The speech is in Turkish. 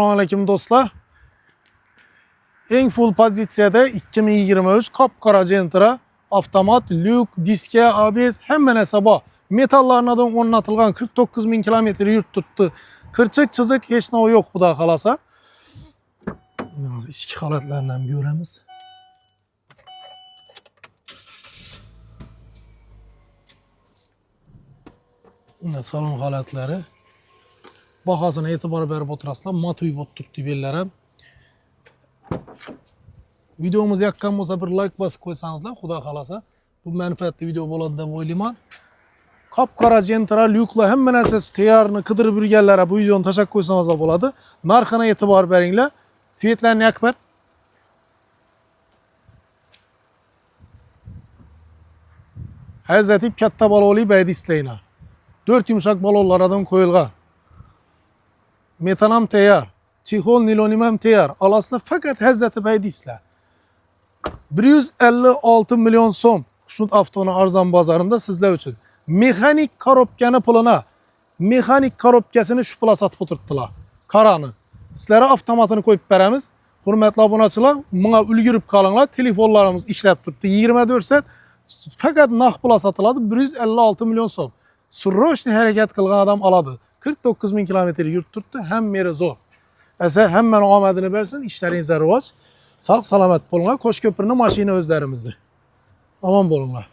Selamünaleyküm dostlar. En full pozitsiyada 2023 kapkara Gentra avtomat, lyuk, diske, ABS hemen hesaba metallarından o'rnatilgan 49 bin kilometr yurt tuttu. Kırçık çizik hiç ne yok bu da kalasa. İçki halatlarından göremiz. Yine salon halatları. Bahasına etibar berip oturasılar. Mat uyup tuttu bellerim. Videomuzu yakkan olsa bir like basıp koysanızlar, Xudo kalasa. Bu menfaatli video bo'ladi deb o'ylayman. Kapkara Gentra lyukla hemen esas tayarını kıdırıp yurganlarga bu videoni tashlab qo'ysanizlar bo'ladi. Narxini e'tibor beringlar. Svetlarni yakbar. Hazrati katta baloli baydi isteyna. 4 yumuşak balonlardan koyulgan. Metanam tayar. Çixol nilonim ham tayar. Alasida fakat Hazrati baydi isla. 156 milyon so'm Xushnud avtoni arzon bozorida sizlar uchun. Mexanik korobkani pulini, mexanik korobkasini shu pulga sotib o'tiribdilar. Qarani. Sizlarga avtomatini qo'yib beramiz. Hurmatli obunachilar, bunga ulgurib qolinglar. Telefonlarimiz ishlab turibdi. 24 soat fakat naq pulga sotiladi. 156 milyon so'm. Srochniy harakat qilgan odam oladi. 49 bin kilometr yurt turibdi. Hammasi zo'r. Esa hammaning omadini bersin, ishlaringiz rivoj. Sağ salamat bo'linglar. Qo'shko'pirning mashina o'zlarimizni. Omon bo'linglar.